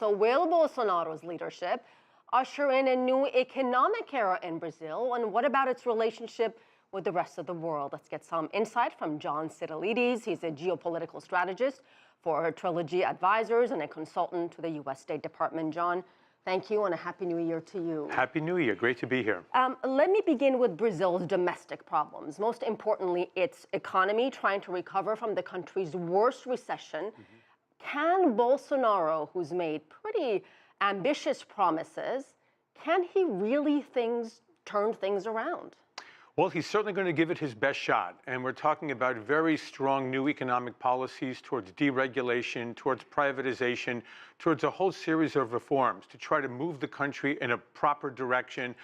So will Bolsonaro's leadership usher in a new economic era in Brazil? And what about its relationship with the rest of the world? Let's get some insight from John Sitilides. He's a geopolitical strategist for Trilogy Advisors and a consultant to the U.S. State Department. John, thank you and a Happy New Year to you. Happy New Year. Great to be here. Let me begin with Brazil's domestic problems. Most importantly, its economy trying to recover from the country's worst recession. Can Bolsonaro, who's made pretty ambitious promises, can he really turn things around? Well, he's certainly going to give it his best shot. And we're talking about very strong new economic policies towards deregulation, towards privatization, towards a whole series of reforms to try to move the country in a proper direction.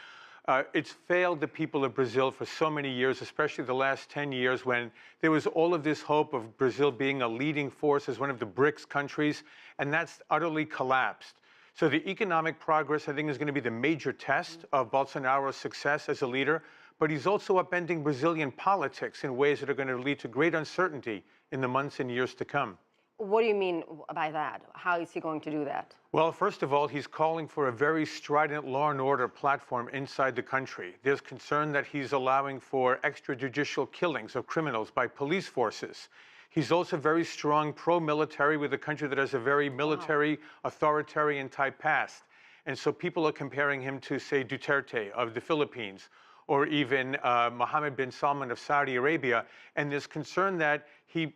It's failed the people of Brazil for so many years, especially the last 10 years when there was all of this hope of Brazil being a leading force as one of the BRICS countries, and that's utterly collapsed. So the economic progress, I think, is going to be the major test of Bolsonaro's success as a leader, but he's also upending Brazilian politics in ways that are going to lead to great uncertainty in the months and years to come. What do you mean by that? How is he going to do that? Well, first of all, he's calling for a very strident law and order platform inside the country. There's concern that he's allowing for extrajudicial killings of criminals by police forces. He's also very strong pro-military with a country that has a very military, authoritarian type past. And so people are comparing him to, say, Duterte of the Philippines, or even Mohammed bin Salman of Saudi Arabia. And there's concern that he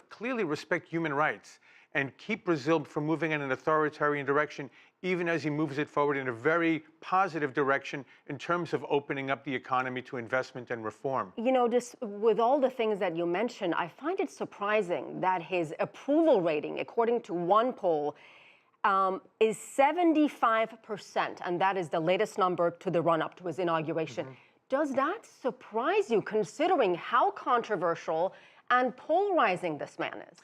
clearly respect human rights and keep Brazil from moving in an authoritarian direction, even as he moves it forward in a very positive direction in terms of opening up the economy to investment and reform. You know, just with all the things that you mentioned, I find it surprising that his approval rating, according to one poll, is 75%, and that is the latest number to the run-up to his inauguration. Does that surprise you, considering how controversial and polarizing this man is?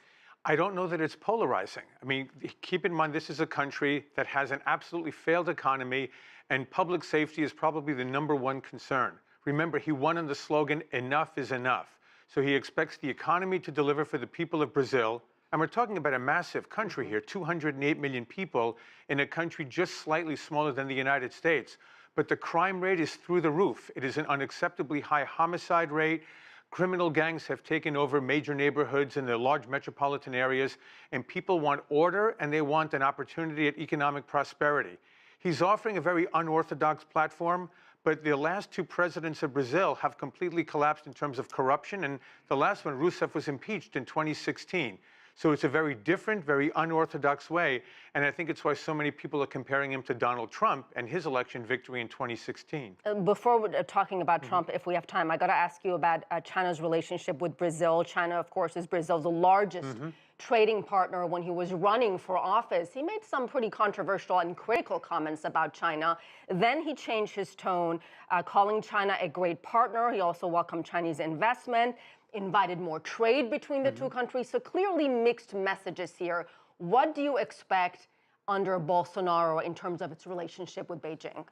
I don't know that it's polarizing. I mean, keep in mind, this is a country that has an absolutely failed economy, and public safety is probably the #1 concern. Remember, he won on the slogan, "Enough is enough." So he expects the economy to deliver for the people of Brazil. And we're talking about a massive country here, 208 million people in a country just slightly smaller than the United States. But the crime rate is through the roof. It is an unacceptably high homicide rate. Criminal gangs have taken over major neighborhoods in the large metropolitan areas, and people want order and they want an opportunity at economic prosperity. He's offering a very unorthodox platform, but the last two presidents of Brazil have completely collapsed in terms of corruption, and the last one, Rousseff, was impeached in 2016. So it's a very different, very unorthodox way, and I think it's why so many people are comparing him to Donald Trump and his election victory in 2016. Before we're talking about Trump, if we have time, I got to ask you about China's relationship with Brazil. China, of course, is Brazil's largest trading partner. When he was running for office, he made some pretty controversial and critical comments about China. Then he changed his tone, calling China a great partner. He also welcomed Chinese investment, invited more trade between the two countries. So clearly mixed messages here. What do you expect under Bolsonaro in terms of its relationship with Beijing?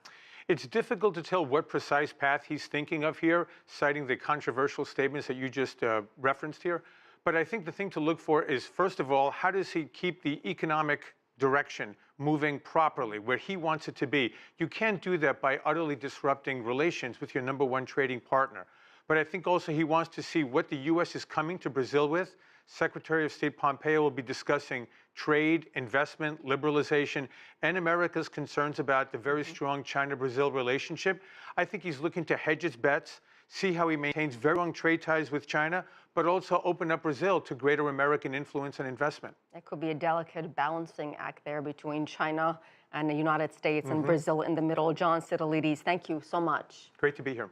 It's difficult to tell what precise path he's thinking of here, citing the controversial statements that you just referenced here. But I think the thing to look for is, first of all, how does he keep the economic direction moving properly, where he wants it to be? You can't do that by utterly disrupting relations with your #1 trading partner. But I think also he wants to see what the U.S. is coming to Brazil with. Secretary of State Pompeo will be discussing trade, investment, liberalization, and America's concerns about the very strong China-Brazil relationship. I think he's looking to hedge his bets, see how he maintains very strong trade ties with China, but also open up Brazil to greater American influence and investment. It could be a delicate balancing act there between China and the United States and Brazil in the middle. John Sitilides, thank you so much. Great to be here.